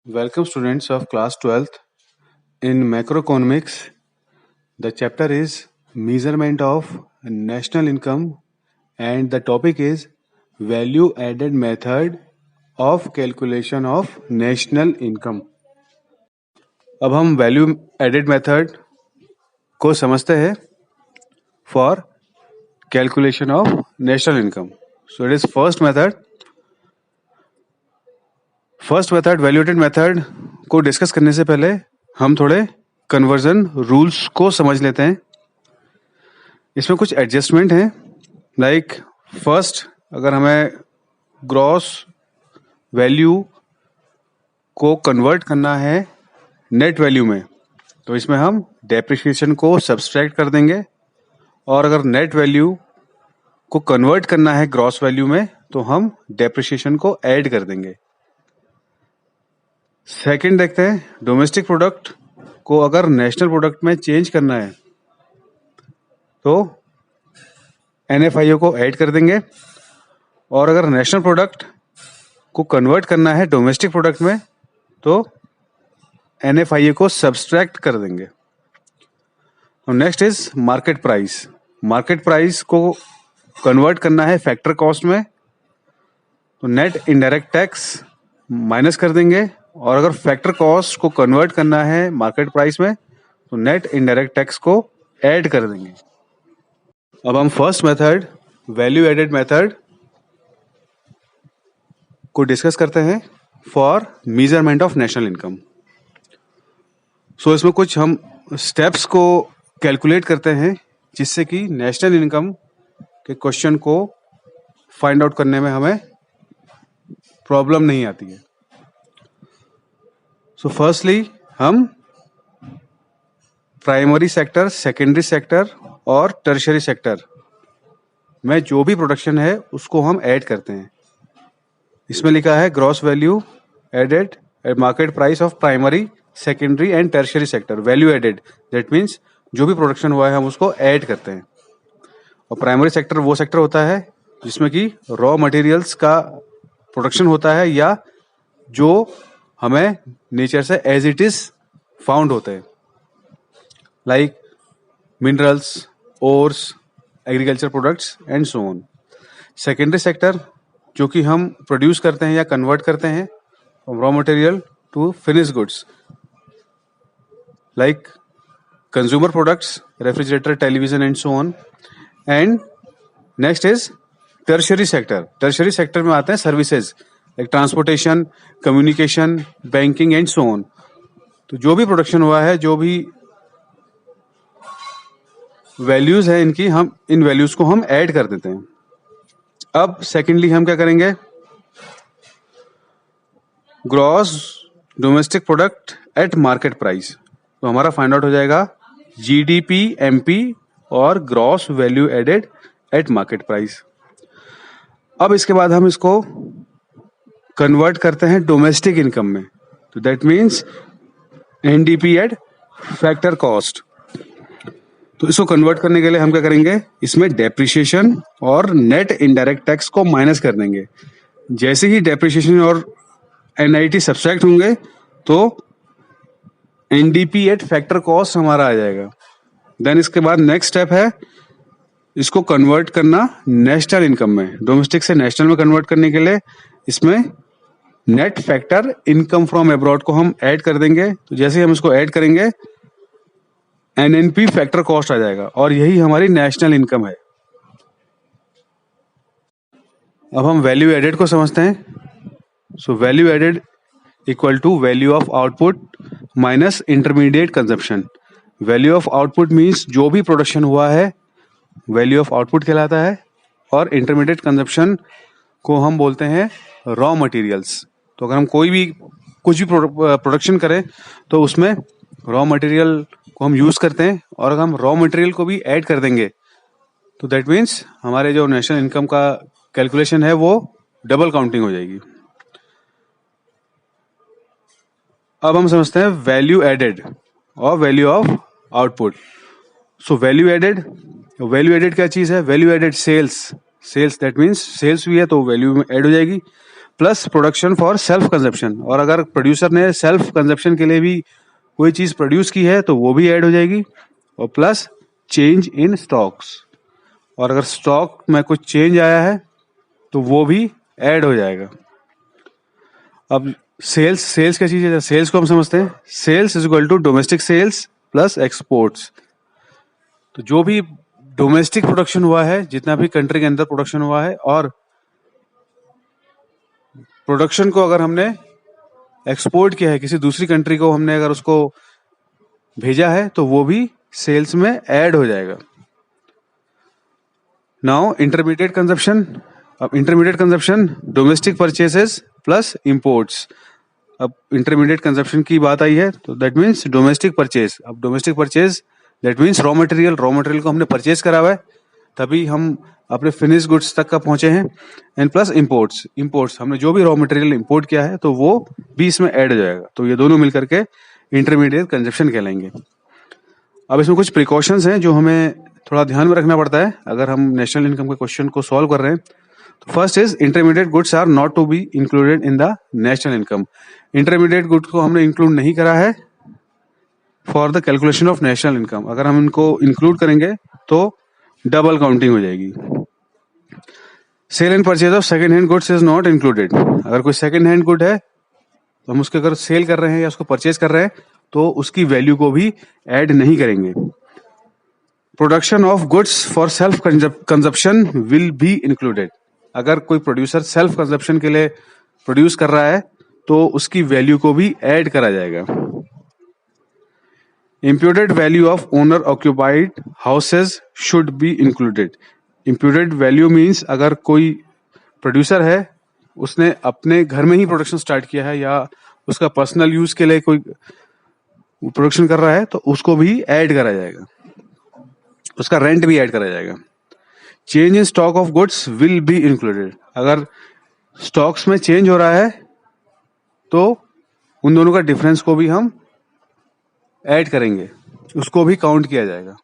Welcome students of class 12th. In macroeconomics, the chapter is measurement of national income and the topic is value added method of calculation of national income. अब हम value added method को समझते हैं for calculation of national income. So it is first method value added method को discuss करने से पहले हम थोड़े कन्वर्जन रूल्स को समझ लेते हैं. इसमें कुछ एडजस्टमेंट हैं. लाइक फर्स्ट, अगर हमें ग्रॉस वैल्यू को कन्वर्ट करना है नेट वैल्यू में, तो इसमें हम डेप्रिसिएशन को सब्सट्रैक्ट कर देंगे. और अगर नेट वैल्यू को कन्वर्ट करना है ग्रॉस वैल्यू में, तो हम डेप्रिसिएशन को ऐड कर देंगे. सेकंड देखते हैं, डोमेस्टिक प्रोडक्ट को अगर नेशनल प्रोडक्ट में चेंज करना है तो NFIO को ऐड कर देंगे. और अगर नेशनल प्रोडक्ट को कन्वर्ट करना है डोमेस्टिक प्रोडक्ट में, तो NFIO को सब्सट्रैक्ट कर देंगे. Next is market price. Market price को कन्वर्ट करना है फैक्टर कॉस्ट में, तो नेट इनडायरेक्ट टैक्स माइनस कर देंगे. और अगर फैक्टर कॉस्ट को कन्वर्ट करना है मार्केट प्राइस में, तो नेट इनडायरेक्ट टैक्स को ऐड कर देंगे. अब हम first method value added method को डिस्कस करते हैं for measurement of national income. So इसमें कुछ हम स्टेप्स को कैलकुलेट करते हैं जिससे कि नेशनल इनकम के क्वेश्चन को फाइंड आउट करने में हमें प्रॉब्लम नहीं आती है. सो फर्स्टली हम प्राइमरी सेक्टर, सेकेंडरी सेक्टर और टर्शियरी सेक्टर में जो भी प्रोडक्शन है उसको हम ऐड करते हैं. इसमें लिखा है gross value added at market price of primary, secondary and tertiary sector. Value added that means जो भी प्रोडक्शन हुआ है हम उसको ऐड करते हैं. और प्राइमरी सेक्टर वो सेक्टर होता है जिसमें कि रॉ मटेरियल्स का प्रोडक्शन होता है या जो हमें नेचर से एज इट इज फाउंड होते हैं, like minerals, ores, agriculture products and so on. Secondary sector जो कि हम प्रोड्यूस करते हैं या कन्वर्ट करते हैं from raw material to finish goods, like consumer products, refrigerator, television and so on. And next is tertiary sector. Tertiary sector में आते हैं services like transportation, communication, banking and so on. तो जो भी प्रोडक्शन हुआ है, जो भी वैल्यूज है इनकी, हम इन वैल्यूज को हम ऐड कर देते हैं. अब सेकेंडली हम क्या करेंगे, gross domestic product at market price. तो हमारा फाइंड आउट हो जाएगा GDP MP और gross value added at market price. अब इसके बाद हम इसको कन्वर्ट करते हैं डोमेस्टिक इनकम में, तो that means NDP eight factor cost. तो इसको कन्वर्ट करने के लिए हम क्या करेंगे, इसमें डेप्रिसिएशन और नेट इनडायरेक्ट टैक्स को माइनस कर देंगे. जैसे ही डेप्रिसिएशन और NIT सब्सट्रैक्ट होंगे तो NDP एट फैक्टर कॉस्ट हमारा आ जाएगा. देन इसके बाद नेक्स्ट स्टेप है इसको कन्वर्ट करना नेशनल इनकम में. डोमेस्टिक से नेशनल में कन्वर्ट करने के लिए इसमें net factor income from abroad को हम ऐड कर देंगे. तो जैसे ही हम इसको ऐड करेंगे NNP फैक्टर कॉस्ट आ जाएगा और यही हमारी नेशनल इनकम है. अब हम वैल्यू एडेड को समझते हैं. So value added equal to value of output minus intermediate consumption. Value of output means जो भी प्रोडक्शन हुआ है वैल्यू ऑफ आउटपुट कहलाता है, और इंटरमीडिएट कंजप्शन को हम बोलते हैं रॉ मटेरियल्स. तो अगर हम कोई भी कुछ भी प्रोडक्शन करें तो उसमें रॉ मटेरियल को हम यूज करते हैं, और अगर हम रॉ मटेरियल को भी ऐड कर देंगे तो दैट मीन्स हमारे जो नेशनल इनकम का कैलकुलेशन है वो डबल काउंटिंग हो जाएगी. अब हम समझते हैं वैल्यू एडेड और value of output. So value added क्या चीज है, value added sales that means sales भी है तो वैल्यू में ऐड हो जाएगी, plus production for self consumption, और अगर प्रोड्यूसर ने सेल्फ कंजप्शन के लिए भी कोई चीज प्रोड्यूस की है तो वो भी ऐड हो जाएगी, और प्लस चेंज इन स्टॉक्स, और अगर स्टॉक में कुछ चेंज आया है तो वो भी ऐड हो जाएगा। अब सेल्स क्या चीज है, सेल्स को हम समझते हैं, sales is equal to domestic sales plus exports. तो जो भी डोमेस्टिक प्रोडक्शन हुआ है, जितना भी कंट्री के अंदर प्रोडक्शन हुआ है, और प्रोडक्शन को अगर हमने एक्सपोर्ट किया है किसी दूसरी कंट्री को, हमने अगर उसको भेजा है तो वो भी सेल्स में ऐड हो जाएगा। Now intermediate consumption. अब intermediate consumption domestic purchases plus imports. अब इंटरमीडिएट कंजप्शन की बात आई है तो दैट मीन्स डोमेस्टिक परचेज। अब domestic purchase that means raw material को हमने परचेज करा हुआ है, तभी हम अपने फिनिश गुड्स तक का पहुंचे हैं। एंड प्लस इंपोर्ट्स हमने जो भी रॉ मटेरियल इंपोर्ट किया है तो वो भी इसमें ऐड हो जाएगा। तो ये दोनों मिलकर के इंटरमीडिएट कंजप्शन कहलाएंगे। अब इसमें कुछ प्रिकॉशंस हैं जो हमें थोड़ा ध्यान में रखना पड़ता है अगर हम नेशनल इनकम के क्वेश्चन को सॉल्व कर रहे हैं। तो first is intermediate goods are not to be included in the national income. Intermediate goods को हमने इंक्लूड नहीं करा है for the calculation of national income. अगर हम इनको इंक्लूड करेंगे तो डबल काउंटिंग हो जाएगी। Sale and purchase of second hand goods is not included. अगर कोई सेकेंड हैंड गुड है तो हम उसके अगर सेल कर रहे हैं या उसको परचेज कर रहे हैं तो उसकी वैल्यू को भी ऐड नहीं करेंगे। Production of goods for self consumption will be included. अगर कोई प्रोड्यूसर सेल्फ कंजप्शन के लिए प्रोड्यूस कर रहा है तो उसकी वैल्यू को भी ऐड करा जाएगा। Imputed value of owner occupied houses should be included. Imputed value means अगर कोई प्रोड्यूसर है, उसने अपने घर में ही प्रोडक्शन स्टार्ट किया है या उसका पर्सनल यूज के लिए कोई प्रोडक्शन कर रहा है तो उसको भी ऐड करा जाएगा, उसका रेंट भी ऐड करा जाएगा। Change in stock of goods will be included. अगर स्टॉक्स में चेंज हो रहा है तो उन दोनों का डिफरेंस को भी हम ऐड करेंगे, उसको भी काउंट किया जाएगा।